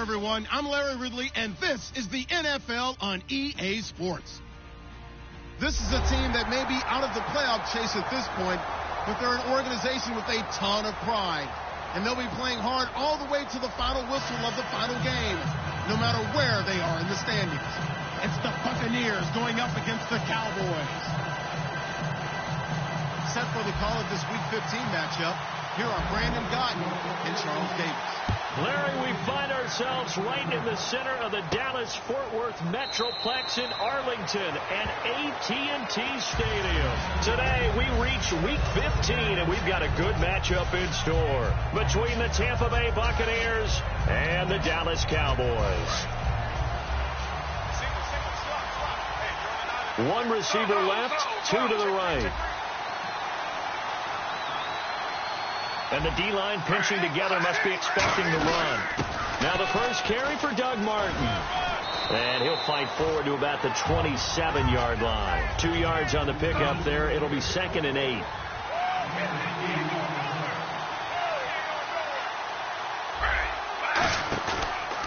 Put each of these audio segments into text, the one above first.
everyone. I'm Larry Ridley, and this is the NFL on EA Sports. This is a team that may be out of the playoff chase at this point, but they're an organization with a ton of pride. And they'll be playing hard all the way to the final whistle of the final game, no matter where they are in the standings. It's the Buccaneers going up against the Cowboys. Set for the call of this Week 15 matchup, here are Brandon Gotton and Charles Davis. Larry, we find ourselves right in the center of the Dallas-Fort Worth Metroplex in Arlington and AT&T Stadium. Today, we reach Week 15, and we've got a good matchup in store between the Tampa Bay Buccaneers and the Dallas Cowboys. One receiver left, two to the right. And the D-line pinching together must be expecting the run. Now the first carry for Doug Martin. And he'll fight forward to about the 27-yard line. 2 yards on the pickup there. It'll be 2nd and 8.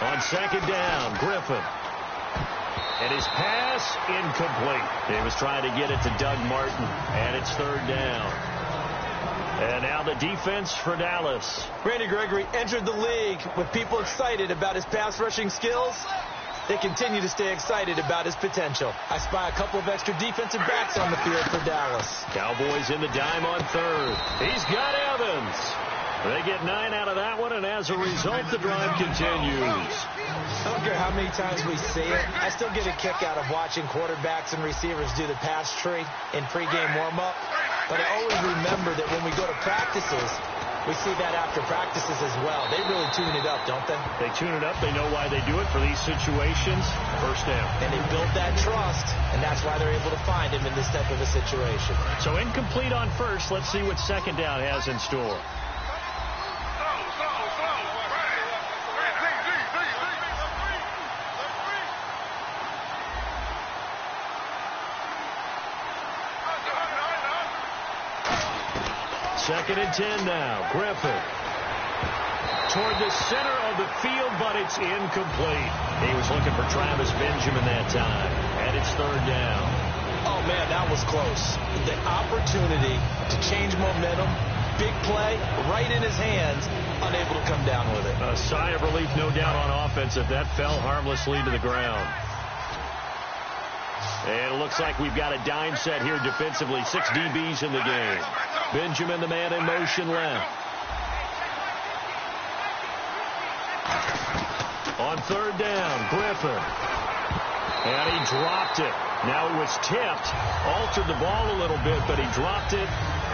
On 2nd down, Griffin. And his pass incomplete. He was trying to get it to Doug Martin. And it's 3rd down. And now the defense for Dallas. Randy Gregory entered the league with people excited about his pass rushing skills. They continue to stay excited about his potential. I spy a couple of extra defensive backs on the field for Dallas. Cowboys in the dime on 3rd. He's got Evans. They get 9 out of that one, and as a result, the drive continues. I don't care how many times we see it. I still get a kick out of watching quarterbacks and receivers do the pass tree in pregame warm-up. But I always remember that when we go to practices, we see that after practices as well. They really tune it up, don't they? They tune it up. They know why they do it for these situations. First down. And they build that trust, and that's why they're able to find him in this type of a situation. So incomplete on first. Let's see what 2nd down has in store. Second and 10 now. Griffin. Toward the center of the field, but it's incomplete. He was looking for Travis Benjamin that time. And it's 3rd down. Oh, man, that was close. The opportunity to change momentum, big play, right in his hands, unable to come down with it. A sigh of relief, no doubt, on offense if that fell harmlessly to the ground. And it looks like we've got a dime set here defensively. 6 DBs in the game. Benjamin, the man in motion left. On 3rd down, Griffin. And he dropped it. Now he was tipped. Altered the ball a little bit, but he dropped it.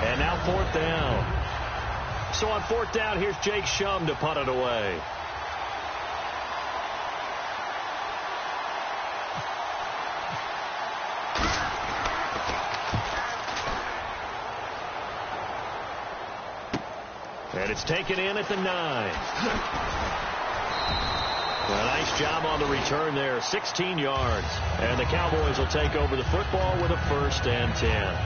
And now 4th down. So on 4th down, here's Jake Shum to punt it away. And it's taken in at the 9. A nice job on the return there. 16 yards. And the Cowboys will take over the football with a 1st and 10.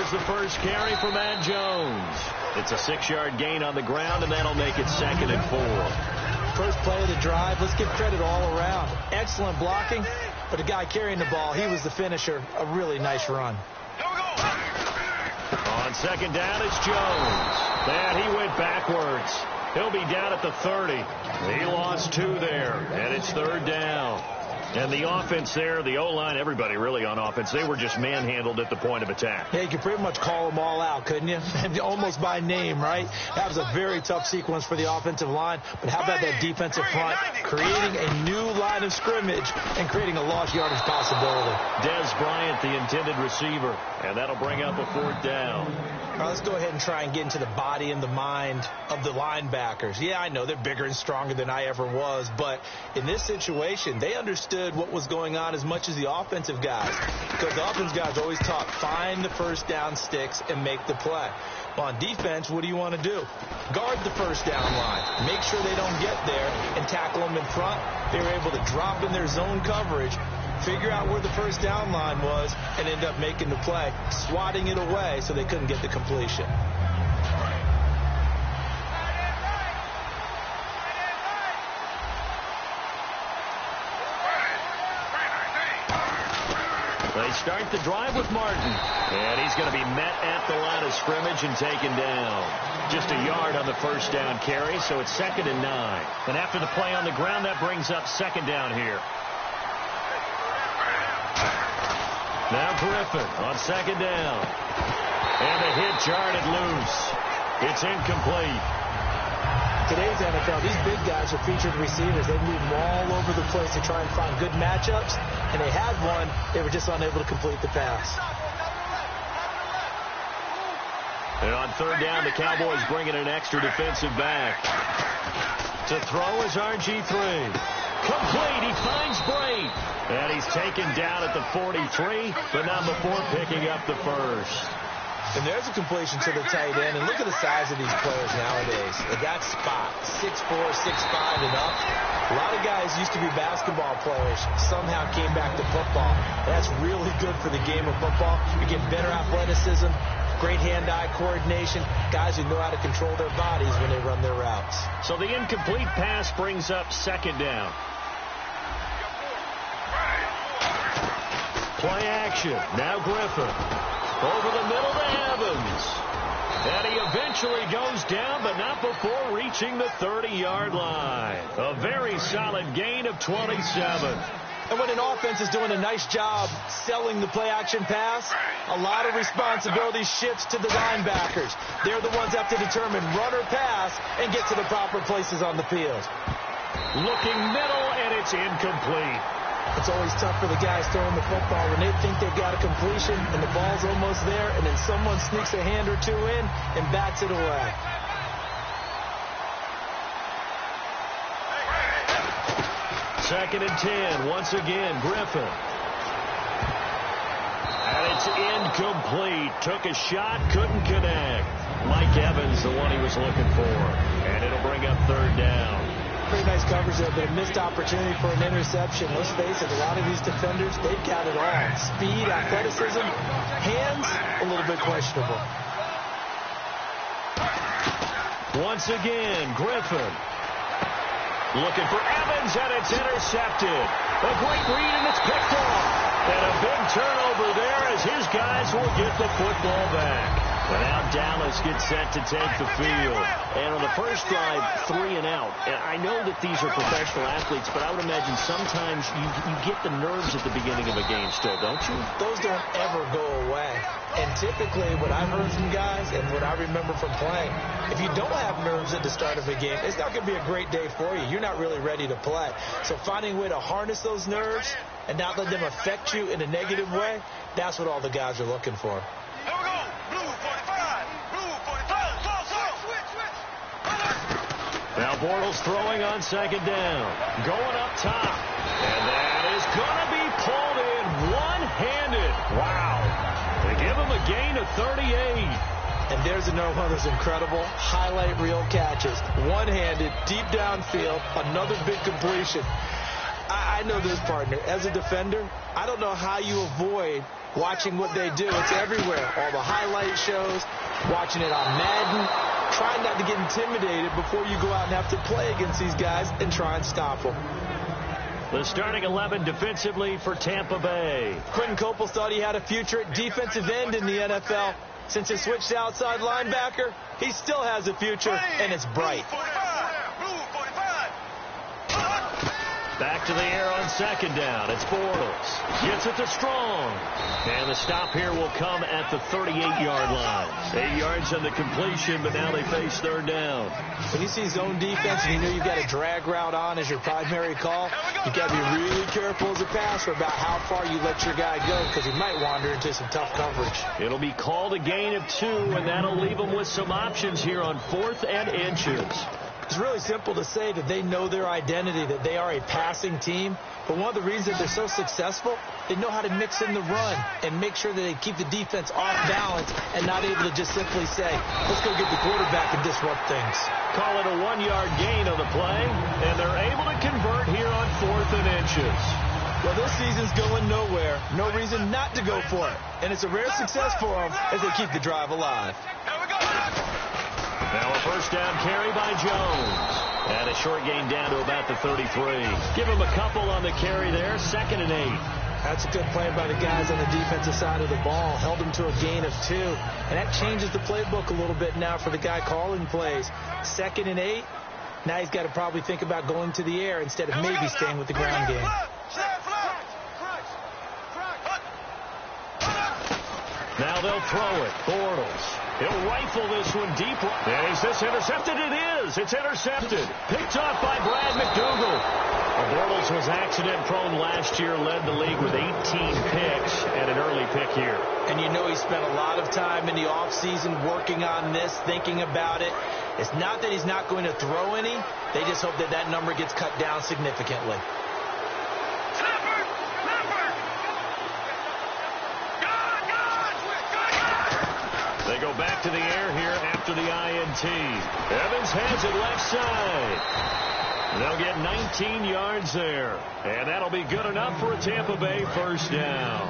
The first carry for Matt Jones. It's a 6-yard gain on the ground, and that'll make it 2nd and 4. First play of the drive. Let's give credit all around. Excellent blocking, but the guy carrying the ball, he was the finisher. A really nice run. On 2nd down, it's Jones. And he went backwards. He'll be down at the 30. He lost 2 there, and it's 3rd down. And the offense there, the O-line, everybody really on offense, they were just manhandled at the point of attack. Yeah, you could pretty much call them all out, couldn't you? Almost by name, right? That was a very tough sequence for the offensive line. But how about that defensive front creating a new line of scrimmage and creating a lost yardage possibility? Dez Bryant, the intended receiver, and that'll bring up a 4th down. All right, let's go ahead and try and get into the body and the mind of the linebackers. Yeah, I know they're bigger and stronger than I ever was, but in this situation, they understood understood what was going on as much as the offensive guys, because the offensive guys always taught find the first down sticks and make the play. Well, on defense, what do you want to do? Guard the first down line. Make sure they don't get there and tackle them in front. They were able to drop in their zone coverage, figure out where the first down line was, and end up making the play, swatting it away so they couldn't get the completion. They start the drive with Martin, and he's going to be met at the line of scrimmage and taken down. Just a yard on the first down carry, so it's 2nd and 9. And after the play on the ground, that brings up 2nd down here. Now Griffin on 2nd down. And the hit jarred it loose. It's incomplete. Today's NFL, these big guys are featured receivers. They move them all over the place to try and find good matchups, and they had one. They were just unable to complete the pass. And on 3rd down, the Cowboys bring in an extra defensive back. To throw is RG3. Complete. He finds Bray. And he's taken down at the 43, but number 4 picking up the first. And there's a completion to the tight end. And look at the size of these players nowadays. At that spot, 6'4", 6'5", and up. A lot of guys used to be basketball players, somehow came back to football. That's really good for the game of football. You get better athleticism, great hand-eye coordination, guys who know how to control their bodies when they run their routes. So the incomplete pass brings up 2nd down. Play action. Now Griffin. Over the middle to Evans. And he eventually goes down, but not before reaching the 30-yard line. A very solid gain of 27. And when an offense is doing a nice job selling the play-action pass, a lot of responsibility shifts to the linebackers. They're the ones that have to determine run or pass and get to the proper places on the field. Looking middle, and it's incomplete. It's always tough for the guys throwing the football when they think they've got a completion and the ball's almost there, and then someone sneaks a hand or two in and bats it away. Second and 10. Once again, Griffin. And it's incomplete. Took a shot, couldn't connect. Mike Evans, the one he was looking for. And it'll bring up 3rd down. Pretty nice coverage there, but a missed opportunity for an interception. Let's face it, a lot of these defenders, they've got it all. Speed, athleticism, hands, a little bit questionable. Once again, Griffin. Looking for Evans, and it's intercepted. A great read, and it's picked off. And a big turnover there as his guys will get the football back. But now Dallas gets set to take the field. And on the first drive, 3 and out. And I know that these are professional athletes, but I would imagine sometimes you get the nerves at the beginning of a game still, don't you? Those don't ever go away. And typically what I've heard from guys and what I remember from playing, if you don't have nerves at the start of a game, it's not going to be a great day for you. You're not really ready to play. So finding a way to harness those nerves and not let them affect you in a negative way, that's what all the guys are looking for. Now Bortles throwing on 2nd down. Going up top. And that is going to be pulled in one-handed. Wow. They give him a gain of 38. And there's another one of those incredible highlight reel catches. One-handed, deep downfield, another big completion. I know this, partner. As a defender, I don't know how you avoid watching what they do. It's everywhere. All the highlight shows, watching it on Madden, trying not to get intimidated before you go out and have to play against these guys and try and stop them. The starting 11 defensively for Tampa Bay. Quentin Coples thought he had a future at defensive end in the NFL. Since he switched to outside linebacker, he still has a future, and it's bright. Back to the air on 2nd down. It's Bortles. Gets it to Strong. And the stop here will come at the 38-yard line. 8 yards on the completion, but now they face 3rd down. When you see zone defense and you know you've got a drag route on as your primary call, you've got to be really careful as a passer about how far you let your guy go because he might wander into some tough coverage. It'll be called a gain of 2, and that'll leave them with some options here on 4th and inches. It's really simple to say that they know their identity, that they are a passing team. But one of the reasons they're so successful, they know how to mix in the run and make sure that they keep the defense off balance and not able to just simply say, let's go get the quarterback and disrupt things. Call it a 1-yard gain on the play, and they're able to convert here on 4th and inches. Well, this season's going nowhere. No reason not to go for it. And it's a rare success for them as they keep the drive alive. Now a first down carry by Jones. And a short gain down to about the 33. Give him a couple on the carry there. 2nd and 8. That's a good play by the guys on the defensive side of the ball. Held him to a gain of 2. And that changes the playbook a little bit now for the guy calling plays. 2nd and 8. Now he's got to probably think about going to the air instead of maybe staying with the ground game. Now they'll throw it. Bortles. He'll rifle this one deep. Is this intercepted? It is. It's intercepted. Picked off by Brad McDougal. Bortles was accident-prone last year, led the league with 18 picks and an early pick here. And you know he spent a lot of time in the offseason working on this, thinking about it. It's not that he's not going to throw any. They just hope that that number gets cut down significantly. They go back to the air here after the INT. Evans has it left side. They'll get 19 yards there. And that'll be good enough for a Tampa Bay first down.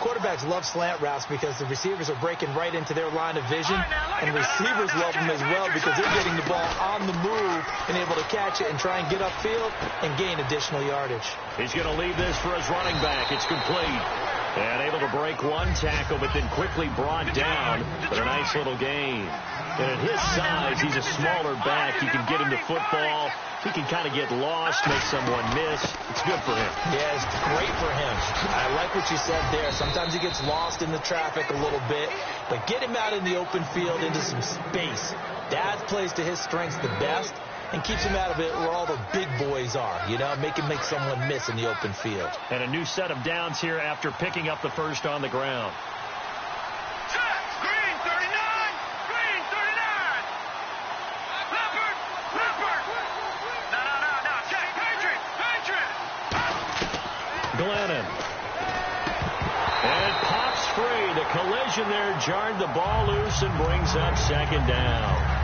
Quarterbacks love slant routes because the receivers are breaking right into their line of vision. And receivers love them as well because they're getting the ball on the move and able to catch it and try and get upfield and gain additional yardage. He's going to leave this for his running back. It's complete. And able to break one tackle, but then quickly brought down. But a nice little gain. And at his size, he's a smaller back. You can get him to football. He can kind of get lost, make someone miss. It's good for him. Yeah, it's great for him. I like what you said there. Sometimes he gets lost in the traffic a little bit. But get him out in the open field into some space. That plays to his strengths the best and keeps him out of it where all the big boys are. You know, make someone miss in the open field. And a new set of downs here after picking up the first on the ground. Green 39! Green 39! Leopard! Leopard! No. Check! Patriot! Glennon. And it pops free. The collision there jarred the ball loose and brings up 2nd down.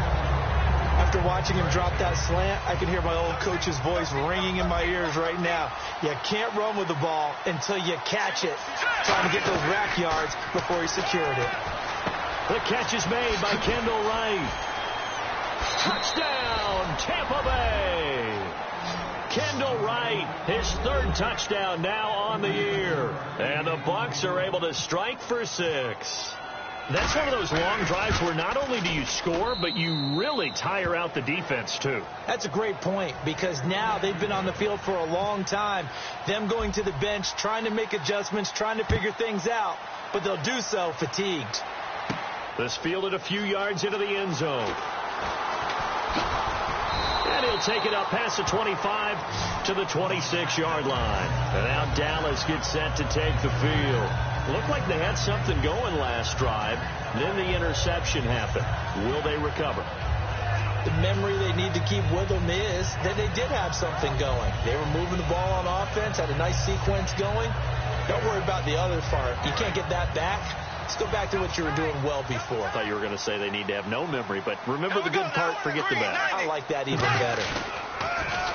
After watching him drop that slant, I can hear my old coach's voice ringing in my ears right now. You can't run with the ball until you catch it. Trying to get those rack yards before he secured it. The catch is made by Kendall Wright. Touchdown, Tampa Bay. Kendall Wright, his 3rd touchdown now on the year. And the Bucs are able to strike for 6. That's one of those long drives where not only do you score, but you really tire out the defense, too. That's a great point because now they've been on the field for a long time. Them going to the bench, trying to make adjustments, trying to figure things out, but they'll do so fatigued. This fielded a few yards into the end zone. And he'll take it up past the 25 to the 26-yard line. And now Dallas gets set to take the field. Looked like they had something going last drive. Then the interception happened. Will they recover? The memory they need to keep with them is that they did have something going. They were moving the ball on offense, had a nice sequence going. Don't worry about the other part. You can't get that back. Let's go back to what you were doing well before. I thought you were going to say they need to have no memory, but remember the good part, forget the bad. I like that even better.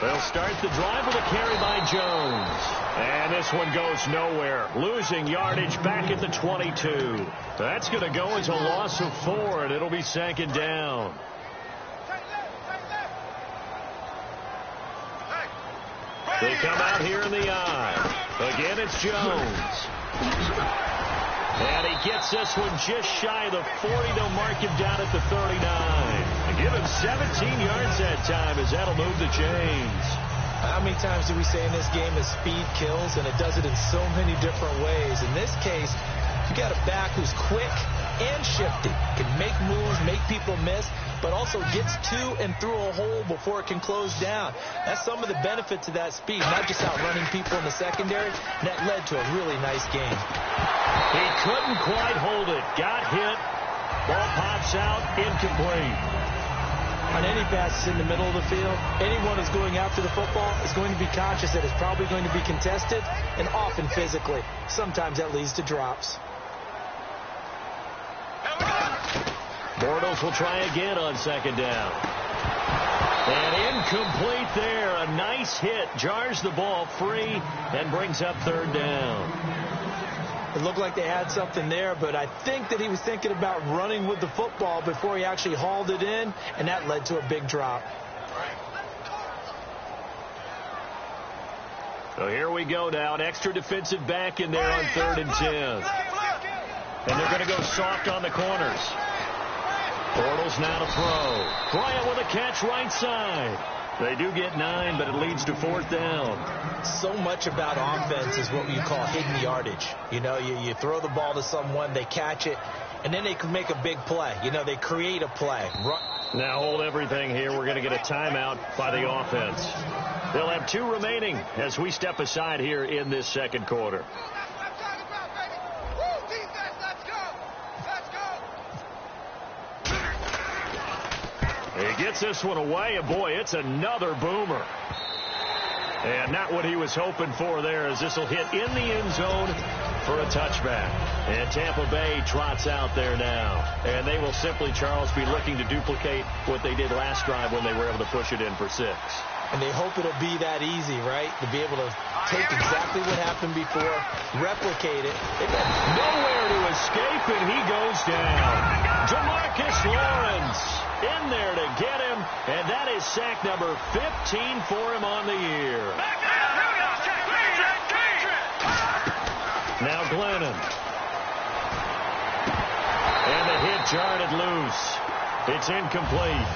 They'll start the drive with a carry by Jones. And this one goes nowhere. Losing yardage back at the 22. That's going to go into a loss of 4, and it'll be 2nd down. They come out here in the eye. Again, it's Jones. And he gets this one just shy of the 40. They'll mark him down at the 39. And give him 17 yards that time as that'll move the chains. How many times do we say in this game that speed kills, and it does it in so many different ways. In this case, you got a back who's quick and shifty, can make moves, make people miss, but also gets to and through a hole before it can close down. That's some of the benefits of that speed, not just outrunning people in the secondary. And that led to a really nice game. He couldn't quite hold it. Got hit. Ball pops out. Incomplete. On any passes in the middle of the field, anyone who's going after the football is going to be conscious that it's probably going to be contested, and often physically. Sometimes that leads to drops. Bortles will try again on second down. And incomplete there. A nice hit. Jars the ball free and brings up third down. It looked like they had something there, but I think that he was thinking about running with the football before he actually hauled it in, and that led to a big drop. So here we go now. An extra defensive back in there on 3rd and 10. And they're going to go soft on the corners. Bortles now to throw. Bryant with a catch right side. They do get 9, but it leads to 4th down. So much about offense is what you call hidden yardage. You know, you throw the ball to someone, they catch it, and then they can make a big play. You know, they create a play. Now hold everything here. We're going to get a timeout by the offense. They'll have 2 remaining as we step aside here in this second quarter. He gets this one away, and boy, it's another boomer. And not what he was hoping for there, as this will hit in the end zone for a touchback. And Tampa Bay trots out there now. And they will simply, Charles, be looking to duplicate what they did last drive when they were able to push it in for 6. And they hope it'll be that easy, right? To be able to take exactly what happened before, replicate it. Nowhere to escape, and he goes down. Jamarcus Lawrence in there to get him, and that is sack number 15 for him on the year. Now Glennon. And the hit jarred it loose. It's incomplete.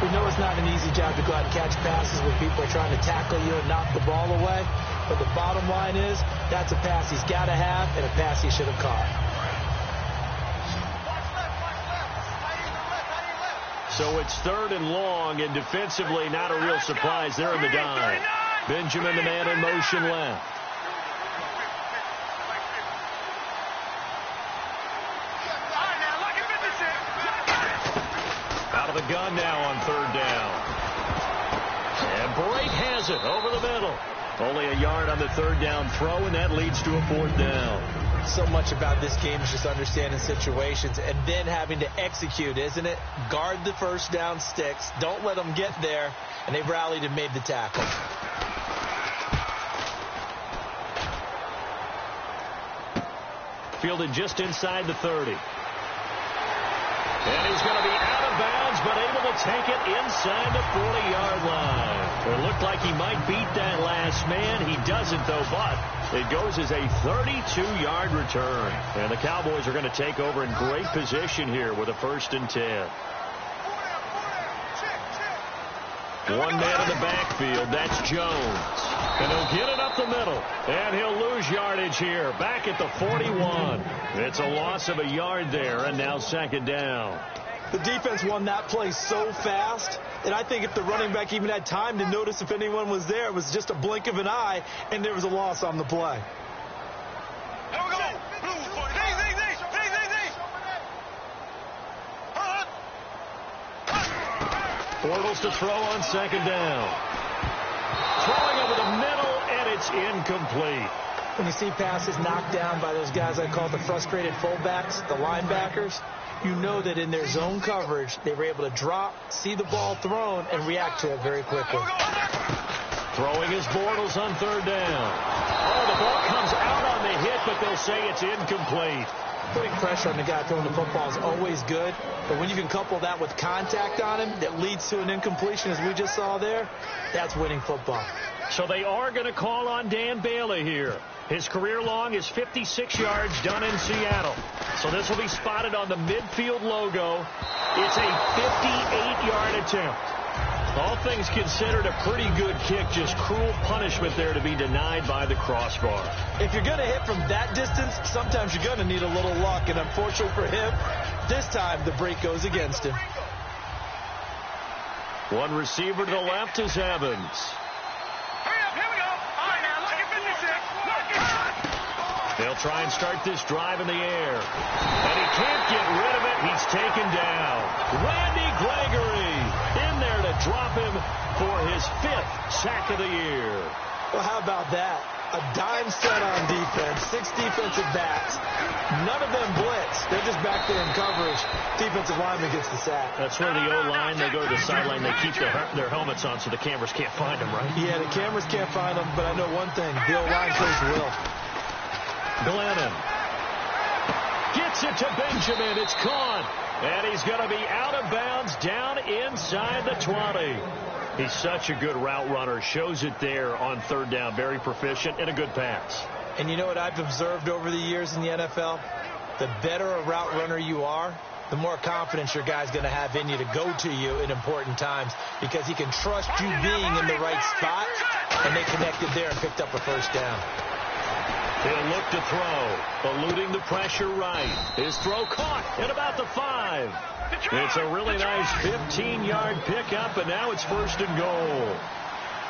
We know it's not an easy job to go out and catch passes when people are trying to tackle you and knock the ball away. But the bottom line is, that's a pass he's got to have and a pass he should have caught. So it's 3rd and long, and defensively not a real surprise. They're in the dime. Benjamin, the man in motion left. Out of the gun now on 3rd down. And Brate has it over the middle. Only a yard on the 3rd down throw, and that leads to a 4th down. So much about this game is just understanding situations and then having to execute, isn't it? Guard the first down sticks. Don't let them get there. And they've rallied and made the tackle. Fielded just inside the 30. And he's going to be out of bounds, but able to take it inside the 40-yard line. It looked like he might beat that last man. He doesn't, though, but it goes as a 32-yard return. And the Cowboys are going to take over in great position here with a 1st and 10. One man in the backfield. That's Jones. And he'll get it up the middle. And he'll lose yardage here. Back at the 41. It's a loss of a yard there, and now 2nd down. The defense won that play so fast that I think if the running back even had time to notice if anyone was there, it was just a blink of an eye, and there was a loss on the play. Here we go. Bortles to throw on 2nd down. Throwing over the middle, and it's incomplete. When you see passes knocked down by those guys I call the frustrated fullbacks, the linebackers, you know that in their zone coverage, they were able to drop, see the ball thrown, and react to it very quickly. Throwing is Bortles on 3rd down. Oh, the ball comes out on the hit, but they'll say it's incomplete. Putting pressure on the guy throwing the football is always good, but when you can couple that with contact on him that leads to an incompletion, as we just saw there, that's winning football. So they are going to call on Dan Bailey here. His career long is 56 yards done in Seattle. So this will be spotted on the midfield logo. It's a 58-yard attempt. All things considered, a pretty good kick, just cruel punishment there to be denied by the crossbar. If you're going to hit from that distance, sometimes you're going to need a little luck, and unfortunately for him, this time the break goes against him. One receiver to the left is Evans. Hurry up, here we go. All right, now, look at 56. Look at. They'll They'll try and start this drive in the air. And he can't get rid of it. He's taken down. Randy Gregory in there to drop him for his 5th sack of the year. Well, how about that? A dime set on defense, 6 defensive backs. None of them blitz. They're just back there in coverage. Defensive lineman gets the sack. That's where the O-line, they go to the sideline, they keep their helmets on so the cameras can't find them, right? Yeah, the cameras can't find them, but I know one thing. The O-line coach will. Glennon gets it to Benjamin. It's caught. And he's going to be out of bounds down inside the 20. He's such a good route runner. Shows it there on 3rd down. Very proficient and a good pass. And you know what I've observed over the years in the NFL? The better a route runner you are, the more confidence your guy's going to have in you to go to you in important times because he can trust you being in the right spot, and they connected there and picked up a 1st down. He'll look to throw, eluding the pressure right. His throw caught at about the 5. It's a really nice 15-yard pickup, and now it's 1st and goal.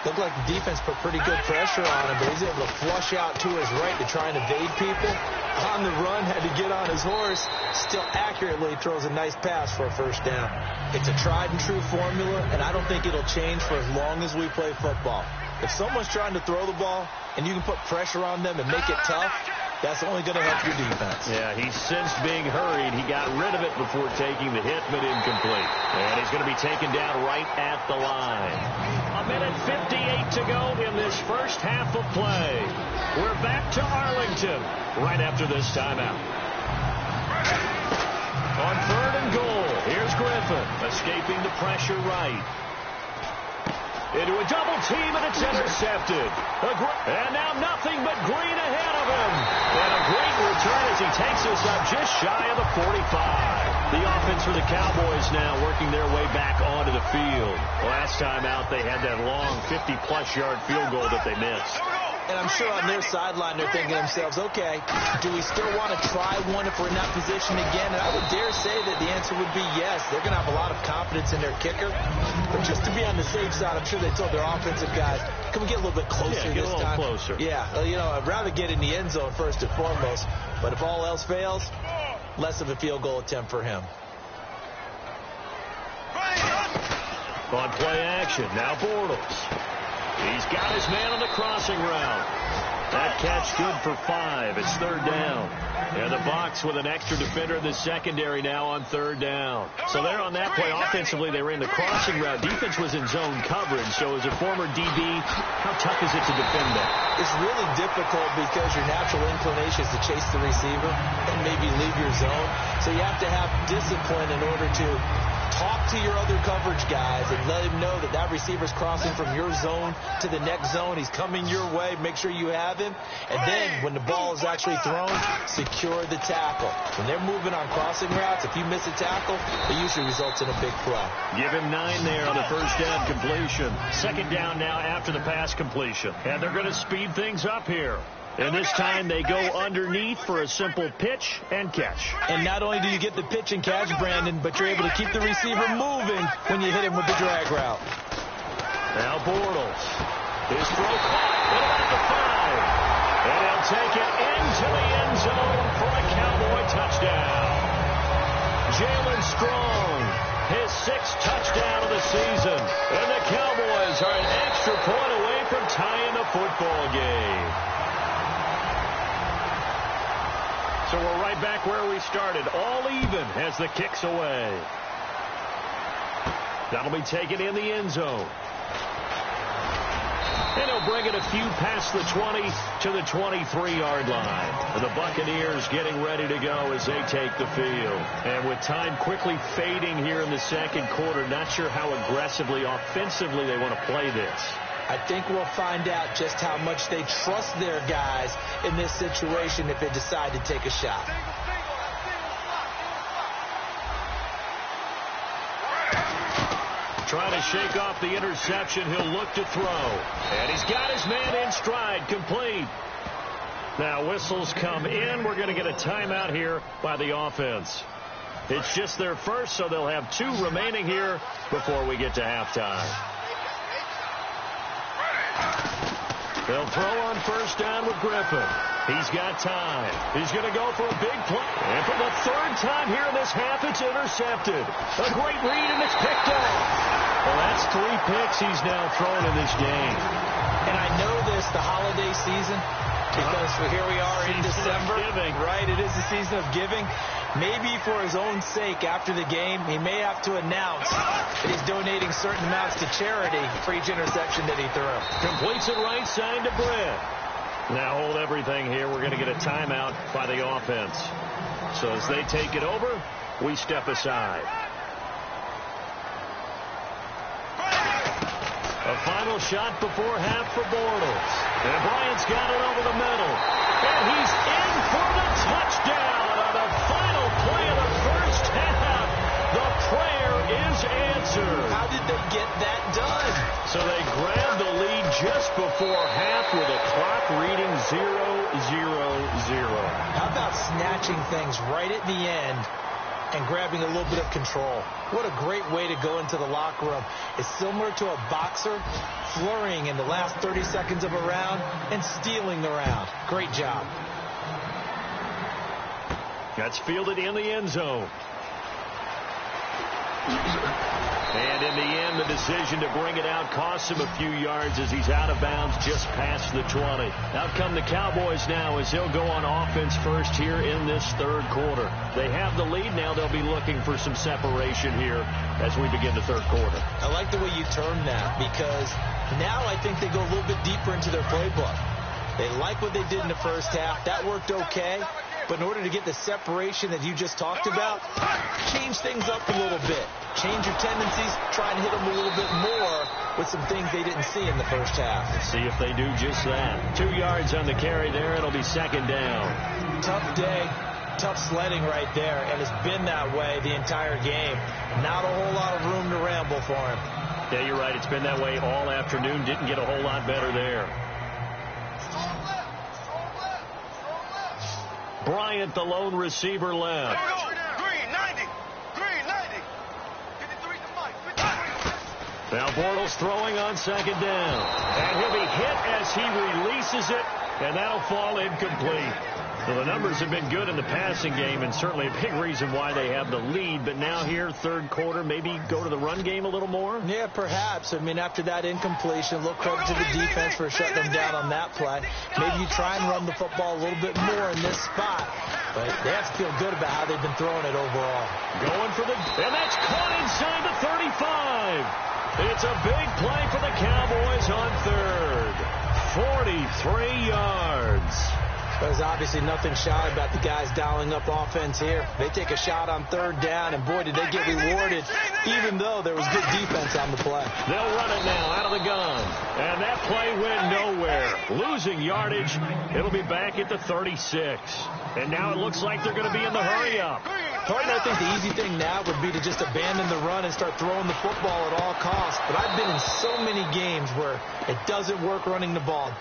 Looked like the defense put pretty good pressure on him, but he's able to flush out to his right to try and evade people. On the run, had to get on his horse. Still accurately throws a nice pass for a 1st down. It's a tried-and-true formula, and I don't think it'll change for as long as we play football. If someone's trying to throw the ball and you can put pressure on them and make it tough, that's only going to help your defense. Yeah, he sensed being hurried. He got rid of it before taking the hit, but incomplete. And he's going to be taken down right at the line. 1:58 to go in this first half of play. We're back to Arlington right after this timeout. On 3rd and goal, here's Griffin escaping the pressure right. Into a double team, and it's intercepted. And now nothing but green ahead of him. And a great return as he takes us up just shy of the 45. The offense for the Cowboys now working their way back onto the field. Last time out, they had that long 50-plus yard field goal that they missed. And I'm sure on their sideline they're thinking to themselves, okay, do we still want to try one if we're in that position again? And I would dare say that the answer would be yes. They're going to have a lot of confidence in their kicker. But just to be on the safe side, I'm sure they told their offensive guys, can we get a little bit closer get this a little time? Closer. Yeah, you know, I'd rather get in the end zone first and foremost. But if all else fails, less of a field goal attempt for him. On play action, now Bortles. He's got his man on the crossing route. That catch good for 5. It's 3rd down. And the Bucs with an extra defender in the secondary now on 3rd down. So they're on that play. Offensively, they ran the crossing route. Defense was in zone coverage. So as a former DB, how tough is it to defend that? It's really difficult because your natural inclination is to chase the receiver and maybe leave your zone. So you have to have discipline in order to talk to your other coverage guys and let him know that that receiver's crossing from your zone to the next zone. He's coming your way. Make sure you have him. And then when the ball is actually thrown, secure the tackle. When they're moving on crossing routes, if you miss a tackle, it usually results in a big play. Give him 9 there on the 1st down completion. 2nd down now after the pass completion. And they're going to speed things up here. And this time they go underneath for a simple pitch and catch. And not only do you get the pitch and catch, Brandon, but you're able to keep the receiver moving when you hit him with the drag route. Now Bortles. His throw caught at about the 5. And he'll take it into the end zone for a Cowboy touchdown. Jalen Strong, his 6th touchdown of the season. And the Cowboys are an extra point away from tying the football game. So we're right back where we started, all even as the kick's away. That'll be taken in the end zone. And he'll bring it a few past the 20 to the 23-yard line. And the Buccaneers getting ready to go as they take the field. And with time quickly fading here in the 2nd quarter, not sure how aggressively, offensively they want to play this. I think we'll find out just how much they trust their guys in this situation if they decide to take a shot. Trying to shake off the interception. He'll look to throw. And he's got his man in stride, complete. Now whistles come in. We're going to get a timeout here by the offense. It's just their first, so they'll have 2 remaining here before we get to halftime. They'll throw on 1st down with Griffin. He's got time. He's going to go for a big play. And for the third time here in this half, it's intercepted. A great read, and it's picked off. Well, that's 3 picks he's now thrown in this game. And I know this, the holiday season, because here we are in December. Right, it is the season of giving. Maybe for his own sake, after the game, he may have to announce that he's donating certain amounts to charity for each interception that he threw. Completes it right side to Britt. Now hold everything here. We're going to get a timeout by the offense. So as they take it over, we step aside. A final shot before half for Bortles. And Bryant's got it over the middle. And he's in for the touchdown on the final play of the first half. The prayer is answered. How did they get that done? So they grabbed the lead just before half with a clock reading 0-0-0. How about snatching things right at the end and grabbing a little bit of control? What a great way to go into the locker room. It's similar to a boxer flurrying in the last 30 seconds of a round and stealing the round. Great job. That's fielded in the end zone. And in the end, the decision to bring it out costs him a few yards as he's out of bounds just past the 20. Out come the Cowboys now as they'll go on offense first here in this third quarter. They have the lead. Now they'll be looking for some separation here as we begin the third quarter. I like the way you term that, because now I think they go a little bit deeper into their playbook. They like what they did in the first half. That worked okay. But in order to get the separation that you just talked about, change things up a little bit. Change your tendencies. Try and hit them a little bit more with some things they didn't see in the first half. Let's see if they do just that. 2 yards on the carry there. It'll be second down. Tough day. Tough sledding right there. And it's been that way the entire game. Not a whole lot of room to ramble for him. Yeah, you're right. It's been that way all afternoon. Didn't get a whole lot better there. Bryant, the lone receiver, left. Green, 90. Green, 90. 53 to Mike. 53. Now Bortles throwing on second down. And he'll be hit as he releases it, and that'll fall incomplete. So the numbers have been good in the passing game, and certainly a big reason why they have the lead. But now here, third quarter, maybe go to the run game a little more? Yeah, perhaps. I mean, after that incompletion, a little credit to the defense for shutting them down on that play. Maybe you try and run the football a little bit more in this spot. But they have to feel good about how they've been throwing it overall. Going for and that's caught inside the 35. It's a big play for the Cowboys on third. 43 yards. There's obviously nothing shy about the guys dialing up offense here. They take a shot on third down, and boy, did they get rewarded, even though there was good defense on the play. They'll run it now out of the gun. And that play went nowhere. Losing yardage. It'll be back at the 36. And now it looks like they're going to be in the hurry-up. Partner, I think the easy thing now would be to just abandon the run and start throwing the football at all costs. But I've been in so many games where it doesn't work running the ball,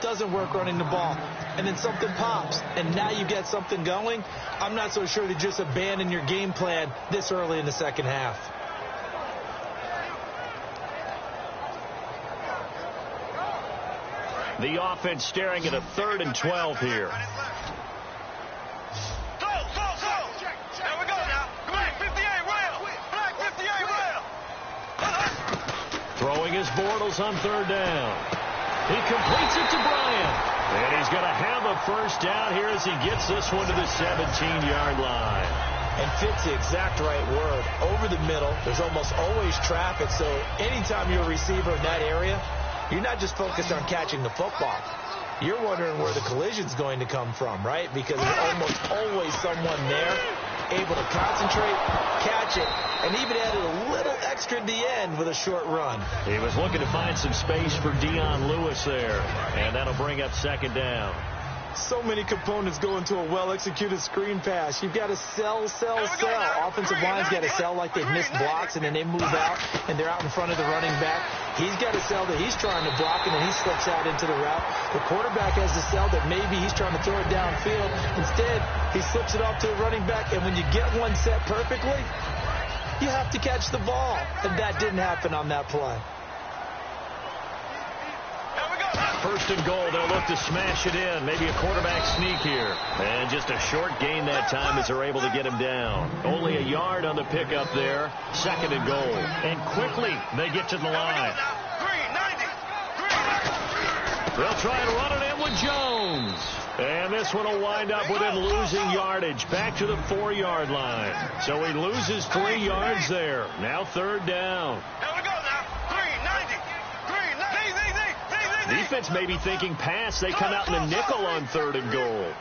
and then something pops, and now you get something going. I'm not so sure to just abandon your game plan this early in the second half. The offense staring at a 3rd and 12 here. Throwing his Bortles on third down. He completes it to Bryant. And he's going to have a first down here as he gets this one to the 17-yard line. And fits the exact right word. Over the middle, there's almost always traffic. So anytime you're a receiver in that area, you're not just focused on catching the football. You're wondering where the collision's going to come from, right? Because there's almost always someone there able to concentrate, catch it, and even added a little extra at the end with a short run. He was looking to find some space for Dion Lewis there, and that'll bring up second down. So many components go into a well-executed screen pass. You've got to sell. Offensive line's got to sell like they've missed blocks, and then they move out, and they're out in front of the running back. He's got to sell that he's trying to block, and then he slips out into the route. The quarterback has to sell that maybe he's trying to throw it downfield. Instead, he slips it off to the running back, and when you get one set perfectly, you have to catch the ball. And that didn't happen on that play. Here we go. First and goal. They'll look to smash it in. Maybe a quarterback sneak here. And just a short gain that time as they're able to get him down. Only a yard on the pickup there. Second and goal. And quickly they get to the line. They'll try and run it in with Jones. And this one will wind up with him losing yardage. Back to the 4-yard line. So he loses 3 yards there. Now third down. Defense may be thinking pass. They come out in the nickel on third and goal.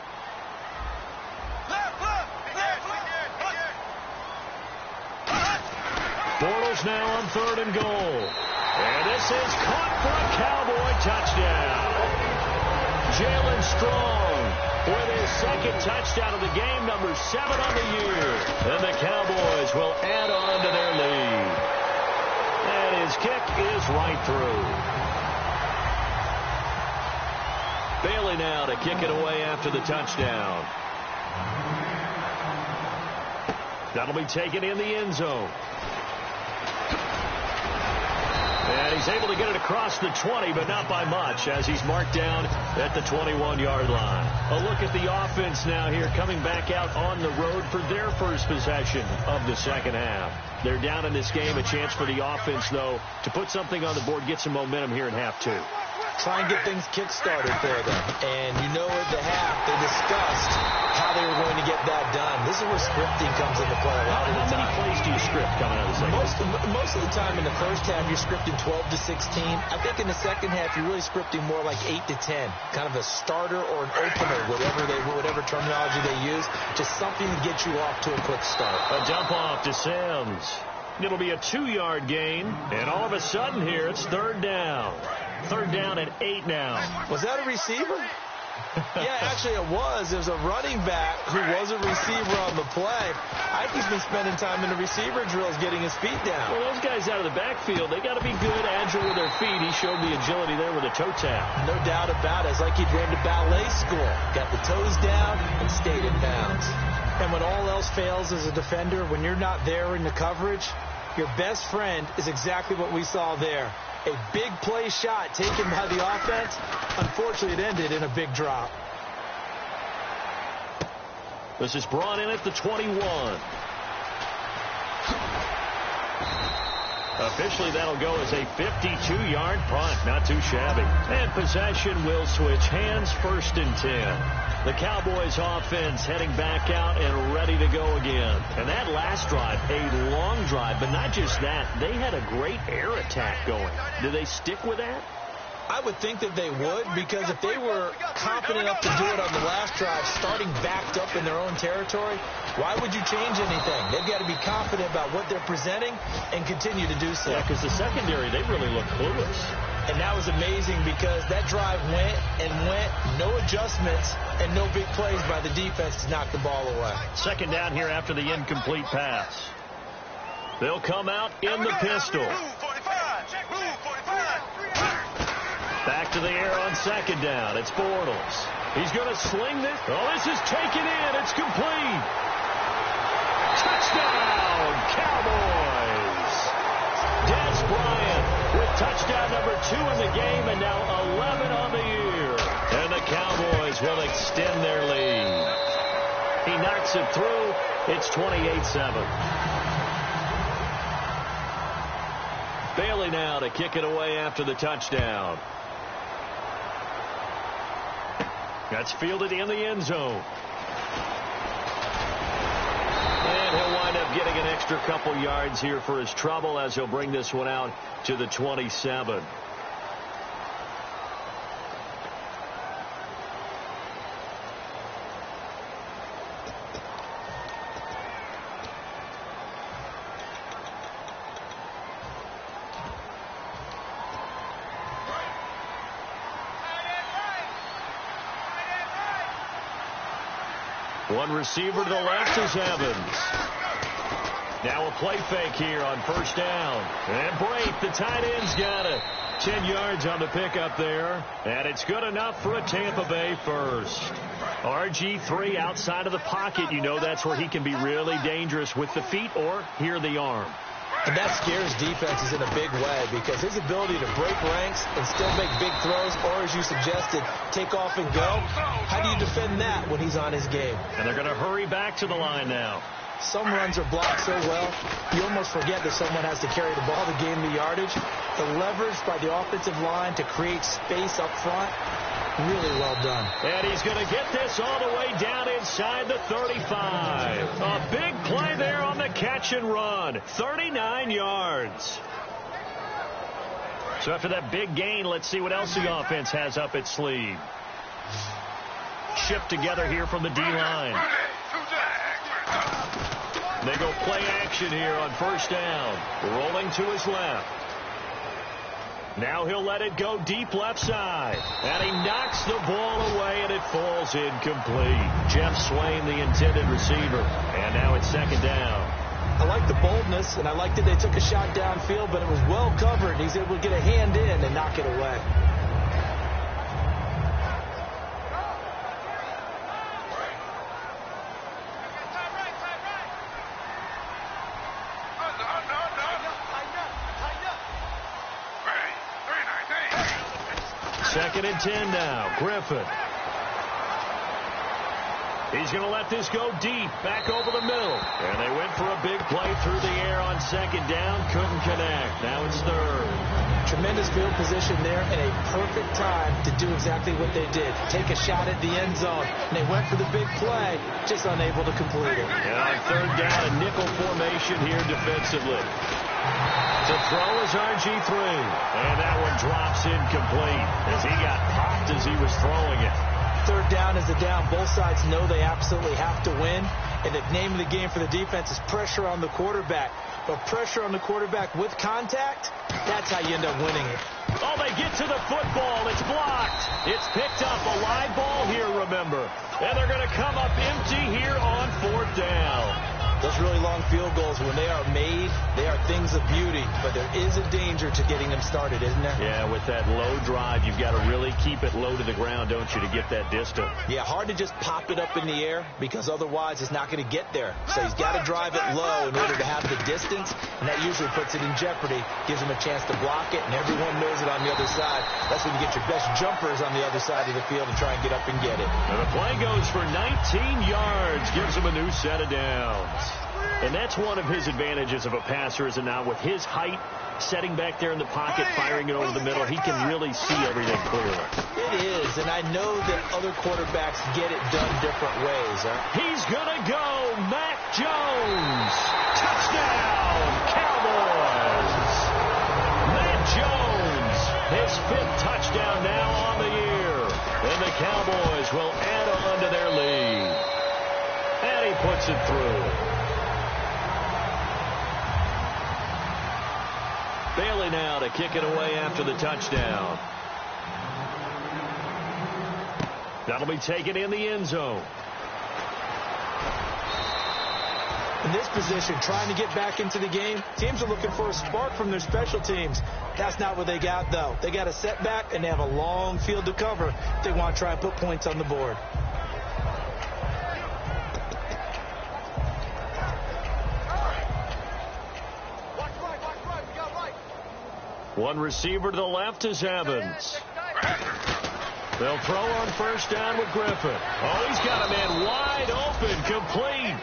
Bortles now on third and goal. And this is caught for a Cowboy touchdown. Jalen Strong with his second touchdown of the game, number 7 on the year. And the Cowboys will add on to their lead. And his kick is right through. Bailey now to kick it away after the touchdown. That'll be taken in the end zone. And he's able to get it across the 20, but not by much, as he's marked down at the 21-yard line. A look at the offense now here, coming back out on the road for their first possession of the second half. They're down in this game. A chance for the offense, though, to put something on the board, get some momentum here in half 2. Try and get things kick-started for them. And you know at the half, they discussed how they were going to get that done. This is where scripting comes into play a lot of the time. How many plays do you script coming out of the second? Most of the time in the first half, you're scripting 12 to 16. I think in the second half, you're really scripting more like 8 to 10. Kind of a starter or an opener, whatever terminology they use. Just something to get you off to a quick start. A dump off to Sims. It'll be a 2-yard gain. And all of a sudden here, it's third down. Third down at 8 now. Was that a receiver? Yeah, actually it was. There's a running back who was a receiver on the play. I think he's been spending time in the receiver drills getting his feet down. Well, those guys out of the backfield, they got to be good, agile with their feet. He showed the agility there with a toe tap. No doubt about it. It's like he'd ran to ballet school. Got the toes down and stayed in bounds. And when all else fails as a defender, when you're not there in the coverage, your best friend is exactly what we saw there. A big play shot taken by the offense. Unfortunately, it ended in a big drop. This is brought in at the 21. Officially, that'll go as a 52-yard punt. Not too shabby. And possession will switch hands, first and 10. The Cowboys offense heading back out and ready to go again. And that last drive, a long drive, but not just that. They had a great air attack going. Do they stick with that? I would think that they would, because if they were confident enough to do it on the last drive, starting backed up in their own territory, why would you change anything? They've got to be confident about what they're presenting and continue to do so. Yeah, because the secondary, they really look clueless. And that was amazing because that drive went and went, no adjustments, and no big plays by the defense to knock the ball away. Second down here after the incomplete pass. They'll come out in the pistol. Back to the air on second down. It's Bortles. He's going to sling this. Oh, this is taken in. It's complete. Touchdown, Cowboys. Des Bryant with touchdown number 2 in the game, and now 11 on the year. And the Cowboys will extend their lead. He knocks it through. It's 28-7. Bailey now to kick it away after the touchdown. That's fielded in the end zone. And he'll wind up getting an extra couple yards here for his trouble as he'll bring this one out to the 27. One receiver to the left is Evans. Now a play fake here on first down. And Brate, the tight end's got it. 10 yards on the pickup there. And it's good enough for a Tampa Bay first. RG3 outside of the pocket. You know that's where he can be really dangerous with the feet or here the arm. And that scares defenses in a big way because his ability to break ranks and still make big throws, or as you suggested, take off and go, how do you defend that when he's on his game? And they're going to hurry back to the line now. Some runs are blocked so well, you almost forget that someone has to carry the ball to gain the yardage. The leverage by the offensive line to create space up front, really well done. And he's going to get this all the way down inside the 35. A big play there on the catch and run. 39 yards. So after that big gain, let's see what else the offense has up its sleeve. Shift together here from the D-line. They go play action here on first down. Rolling to his left. Now he'll let it go deep left side. And he knocks the ball away, and it falls incomplete. Jeff Swain, the intended receiver. And now it's second down. I like the boldness, and I like that they took a shot downfield, but it was well covered. He's able to get a hand in and knock it away. Second and 10 now. Griffin. He's going to let this go deep, back over the middle. And they went for a big play through the air on second down. Couldn't connect. Now it's third. Tremendous field position there and a perfect time to do exactly what they did. Take a shot at the end zone. And they went for the big play, just unable to complete it. And on third down, a nickel formation here defensively. To throw is RG3. And that one drops incomplete as he got popped as he was throwing it. Third down is a down. Both sides know they absolutely have to win. And the name of the game for the defense is pressure on the quarterback. But pressure on the quarterback with contact, that's how you end up winning it. Oh, they get to the football. It's blocked. It's picked up. A live ball here, remember. And they're going to come up empty here on fourth down. Those really long field goals, when they are made, they are things of beauty. But there is a danger to getting them started, isn't there? Yeah, with that low drive, you've got to really keep it low to the ground, don't you, to get that distance. Yeah, hard to just pop it up in the air because otherwise it's not going to get there. So he's got to drive it low in order to have the distance, and that usually puts it in jeopardy, gives him a chance to block it, and everyone knows it on the other side. That's when you get your best jumpers on the other side of the field and try and get up and get it. And the play goes for 19 yards, gives him a new set of downs. And that's one of his advantages of a passer, is it not? With his height, setting back there in the pocket, firing it over the middle, he can really see everything clearly. It is, and I know that other quarterbacks get it done different ways. He's going to go. Mac Jones. Touchdown, Cowboys. Mac Jones, his fifth touchdown now on the year. And the Cowboys will add on to their lead. And he puts it through. Bailey now to kick it away after the touchdown. That'll be taken in the end zone. In this position, trying to get back into the game, teams are looking for a spark from their special teams. That's not what they got, though. They got a setback, and they have a long field to cover if they want to try and put points on the board. One receiver to the left is Evans. They'll throw on first down with Griffin. Oh, he's got a man wide open, complete.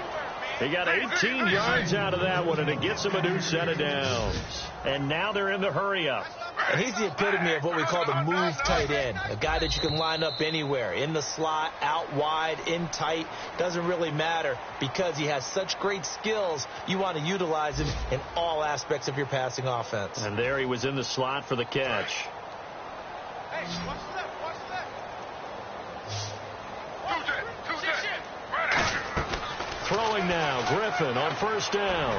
He got 18 yards out of that one, and it gets him a new set of downs. And now they're in the hurry-up. And he's the epitome of what we call the move tight end, a guy that you can line up anywhere, in the slot, out wide, in tight. Doesn't really matter because he has such great skills. You want to utilize him in all aspects of your passing offense. And there he was in the slot for the catch. Hey, watch the left, watch the left. Throwing now, Griffin on first down.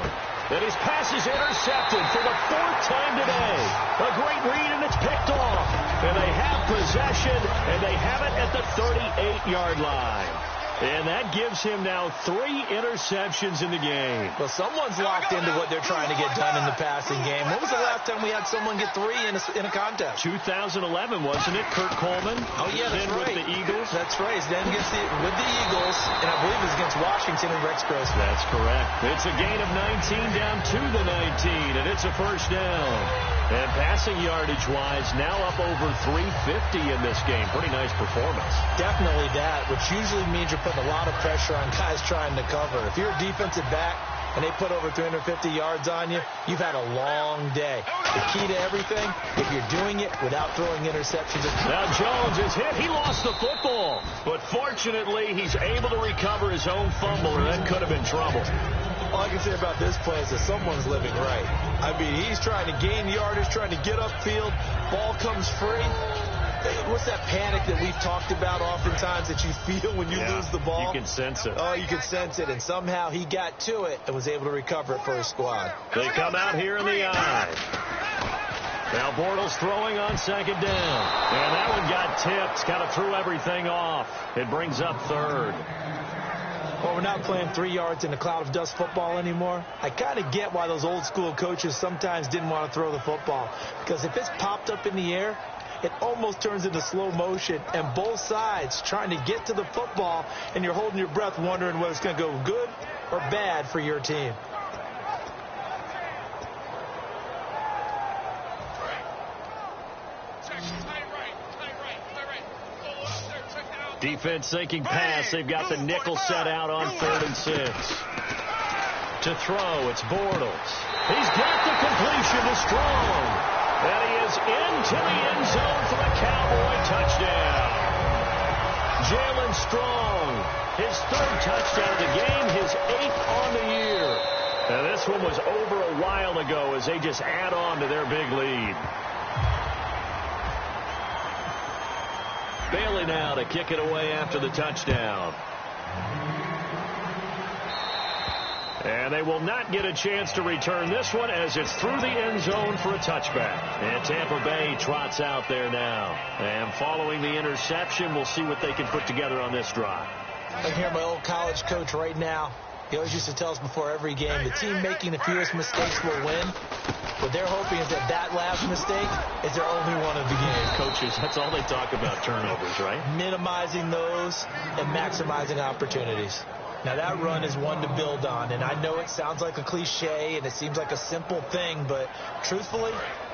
And his pass is intercepted for the fourth time today. A great read, and it's picked off. And they have possession, and they have it at the 38-yard line. And that gives him now 3 interceptions in the game. Well, someone's locked into what they're trying to get done in the passing game. When was the last time we had someone get 3 in a contest? 2011, wasn't it? Kurt Coleman. Oh, yeah, that's right. With the Eagles. That's right. Then with the Eagles, and I believe it was against Washington and Rex Grossman. That's correct. It's a gain of 19 down to the 19, and it's a first down. And passing yardage-wise, now up over 350 in this game. Pretty nice performance. Definitely that, which usually means you're putting a lot of pressure on guys trying to cover. If you're a defensive back and they put over 350 yards on you, you've had a long day. The key to everything, if you're doing it without throwing interceptions. Now Jones is hit. He lost the football. But fortunately, he's able to recover his own fumble, or that could have been trouble. All I can say about this play is that someone's living right. I mean, he's trying to gain yardage, trying to get upfield. Ball comes free. What's that panic that we've talked about oftentimes that you feel when you lose the ball? You can sense it. Oh, you can sense it. And somehow he got to it and was able to recover it for his squad. They come out here in the eye. Now Bortles throwing on second down. And that one got tipped. Kind of threw everything off. It brings up third. Well, we're not playing 3 yards in a cloud of dust football anymore. I kind of get why those old school coaches sometimes didn't want to throw the football. Because if it's popped up in the air, it almost turns into slow motion. And both sides trying to get to the football, and you're holding your breath wondering whether it's going to go good or bad for your team. Defense sinking pass. They've got the nickel set out on 3rd and 6. To throw, it's Bortles. He's got the completion to Strong. And he is into the end zone for a Cowboy touchdown. Jalen Strong, his 3rd touchdown of the game, his 8th on the year. Now this one was over a while ago as they just add on to their big lead. Bailey now to kick it away after the touchdown. And they will not get a chance to return this one as it's through the end zone for a touchback. And Tampa Bay trots out there now. And following the interception, we'll see what they can put together on this drive. I hear my old college coach right now. He always used to tell us before every game, the team making the fewest mistakes will win. What they're hoping is that last mistake is their only one of the game. Coaches, that's all they talk about, turnovers, right? Minimizing those and maximizing opportunities. Now, that run is one to build on, and I know it sounds like a cliche and it seems like a simple thing, but truthfully,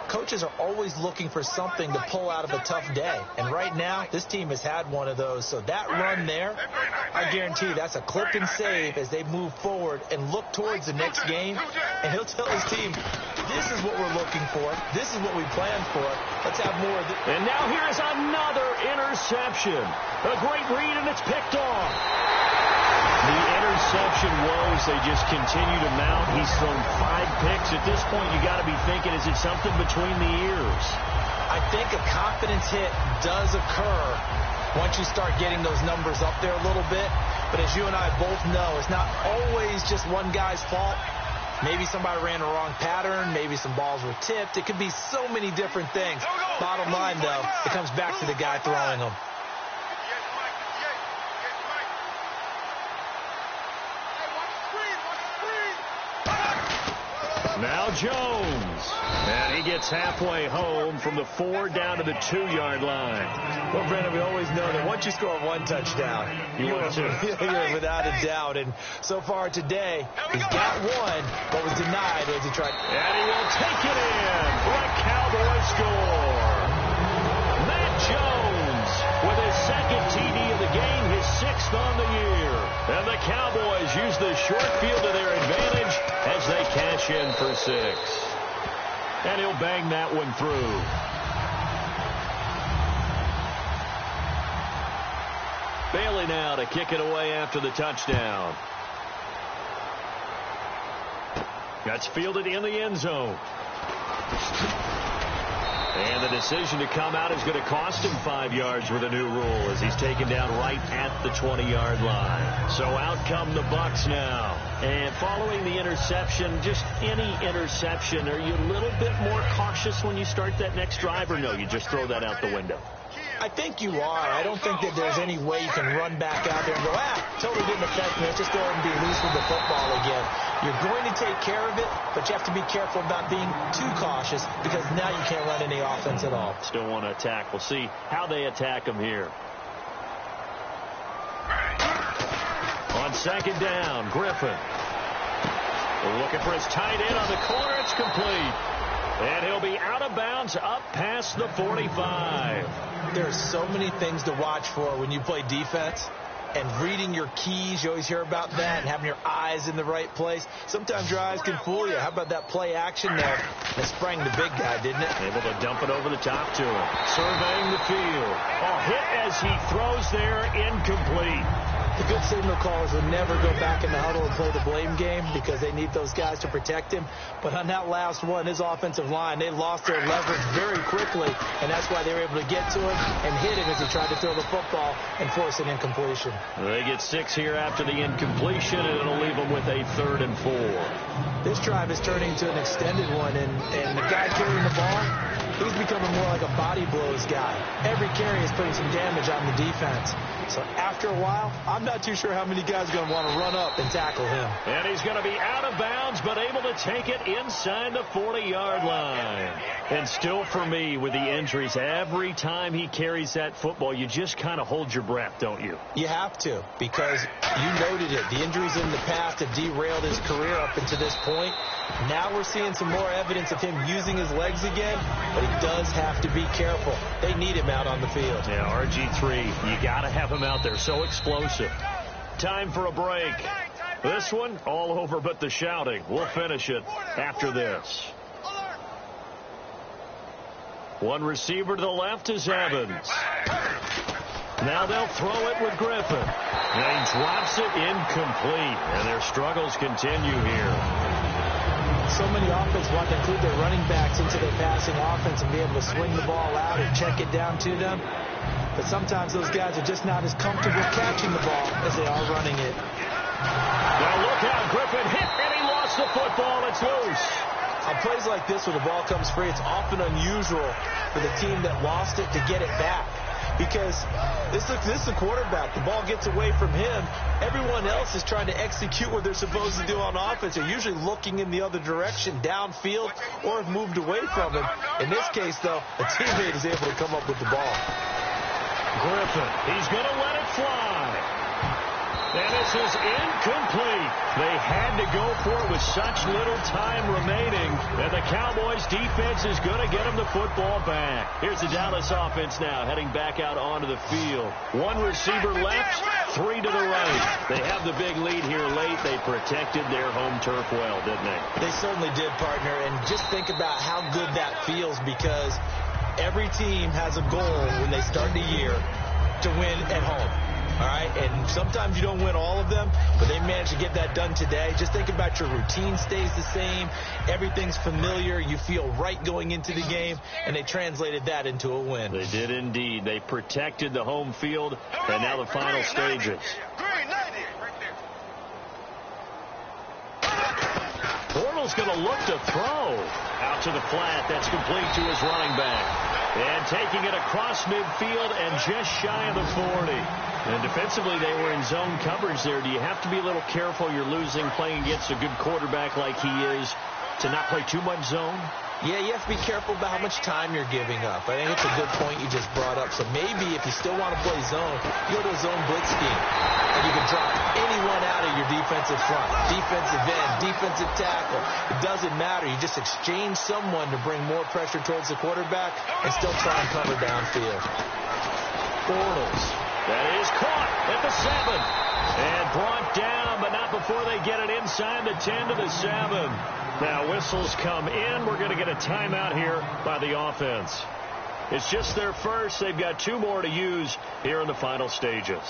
coaches are always looking for something to pull out of a tough day. And right now, this team has had one of those. So that run there, I guarantee you that's a clip and save as they move forward and look towards the next game. And he'll tell his team, this is what we're looking for. This is what we planned for. Let's have more of this. And now here is another interception. A great read, and it's picked off. The interception woes, they just continue to mount. He's thrown 5 picks. At this point, you got to be thinking, is it something between the ears? I think a confidence hit does occur once you start getting those numbers up there a little bit. But as you and I both know, it's not always just one guy's fault. Maybe somebody ran a wrong pattern. Maybe some balls were tipped. It could be so many different things. Bottom line, though, it comes back to the guy throwing them. Now Jones. And he gets halfway home from the 4 down to the 2-yard line. Well, Brandon, we always know that once you score 1 touchdown, you're without a doubt. And so far today, he's got 1, but was denied as he tried. And he will take it in for a Cowboy score. Matt Jones with his 2nd TD of the game, his 6th on the year. And the Cowboys use the short field to their advantage as they cash in for 6. And he'll bang that one through. Bailey now to kick it away after the touchdown. That's fielded in the end zone. And the decision to come out is going to cost him 5 yards with a new rule as he's taken down right at the 20-yard line. So out come the Bucs now. And following the interception, just any interception, are you a little bit more cautious when you start that next drive, or no, you just throw that out the window? I think you are. I don't think that there's any way you can run back out there and go, totally didn't affect me. Let's just go ahead and be loose with the football again. You're going to take care of it, but you have to be careful about being too cautious because now you can't run any offense at all. Still want to attack. We'll see how they attack him here. On second down, Griffin. Looking for his tight end on the corner. It's complete. And he'll be out of bounds up past the 45. There are so many things to watch for when you play defense. And reading your keys, you always hear about that, and having your eyes in the right place. Sometimes your eyes can fool you. How about that play action there? That sprang the big guy, didn't it? Able to dump it over the top to him. Surveying the field. Hit as he throws there, incomplete. The good signal callers would never go back in the huddle and play the blame game because they need those guys to protect him. But on that last one, his offensive line, they lost their leverage very quickly, and that's why they were able to get to him and hit him as he tried to throw the football and force an incompletion. They get 6 here after the incompletion, and it'll leave them with a 3rd and 4. This drive is turning to an extended one, and the guy carrying the ball, he's becoming more like a body blows guy. Every carry is putting some damage on the defense. So after a while, I'm not too sure how many guys are going to want to run up and tackle him. And he's going to be out of bounds, but able to take it inside the 40-yard line. And still for me, with the injuries, every time he carries that football, you just kind of hold your breath, don't you? You have to, because you noted it. The injuries in the past have derailed his career up until this point. Now we're seeing some more evidence of him using his legs again, but he does have to be careful. They need him out on the field. Yeah, RG3, you got to have him out there. So explosive. Time for a break. This one, all over but the shouting. We'll finish it after this. One receiver to the left is Evans. Now they'll throw it with Griffin. And he drops it incomplete. And their struggles continue here. So many offenses want to include their running backs into their passing offense and be able to swing the ball out and check it down to them. But sometimes those guys are just not as comfortable catching the ball as they are running it. Now look out, Griffin hit, and he lost the football. It's loose. On plays like this, when the ball comes free, it's often unusual for the team that lost it to get it back. Because this is the quarterback. The ball gets away from him. Everyone else is trying to execute what they're supposed to do on offense. They're usually looking in the other direction, downfield, or have moved away from him. In this case, though, a teammate is able to come up with the ball. Griffin, he's going to let it fly. And this is incomplete. They had to go for it with such little time remaining. And the Cowboys defense is going to get them the football back. Here's the Dallas offense now heading back out onto the field. One receiver left, 3 to the right. They have the big lead here late. They protected their home turf well, didn't they? They certainly did, partner. And just think about how good that feels, because every team has a goal when they start the year to win at home. All right, and sometimes you don't win all of them, but they managed to get that done today. Just think about your routine stays the same. Everything's familiar. You feel right going into the game, and they translated that into a win. They did indeed. They protected the home field, and now the final stages. Bortles going to look to throw out to the flat. That's complete to his running back. And taking it across midfield and just shy of the 40. And defensively, they were in zone coverage there. Do you have to be a little careful? You're losing, playing against a good quarterback like he is, to not play too much zone? Yeah, you have to be careful about how much time you're giving up. I think it's a good point you just brought up. So maybe if you still want to play zone, you go to a zone blitz scheme. And you can drop anyone out of your defensive front. Defensive end, defensive tackle. It doesn't matter. You just exchange someone to bring more pressure towards the quarterback and still try and cover downfield. Bortles. That is caught at the 7. And brought down, but not before they get it inside the 10 to the 7. Now whistles come in. We're going to get a timeout here by the offense. It's just their first. They've got 2 more to use here in the final stages.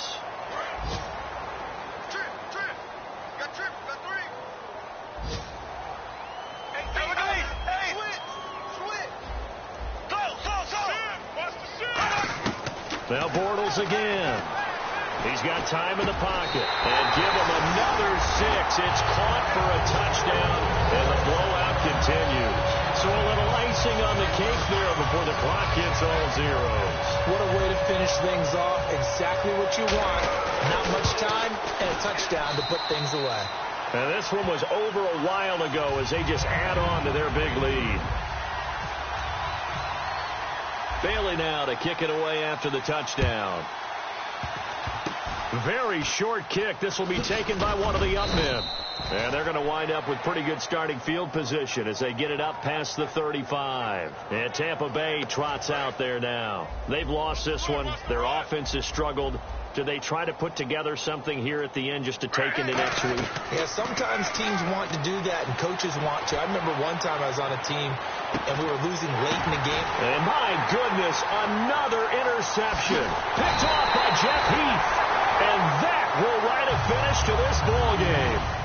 Now Bortles again. He's got time in the pocket. And give him another 6. It's caught for a touchdown, and the blowout continues. So a little icing on the cake there before the clock hits all zeros. What a way to finish things off. Exactly what you want. Not much time and a touchdown to put things away. And this one was over a while ago as they just add on to their big lead. Bailey now to kick it away after the touchdown. Very short kick. This will be taken by one of the up men. And they're going to wind up with pretty good starting field position as they get it up past the 35. And Tampa Bay trots out there now. They've lost this one. Their offense has struggled. Do they try to put together something here at the end just to take into next week? Yeah, sometimes teams want to do that and coaches want to. I remember one time I was on a team and we were losing late in the game. And my goodness, another interception. Picked off by Jeff Heath. And that will write a finish to this ball game.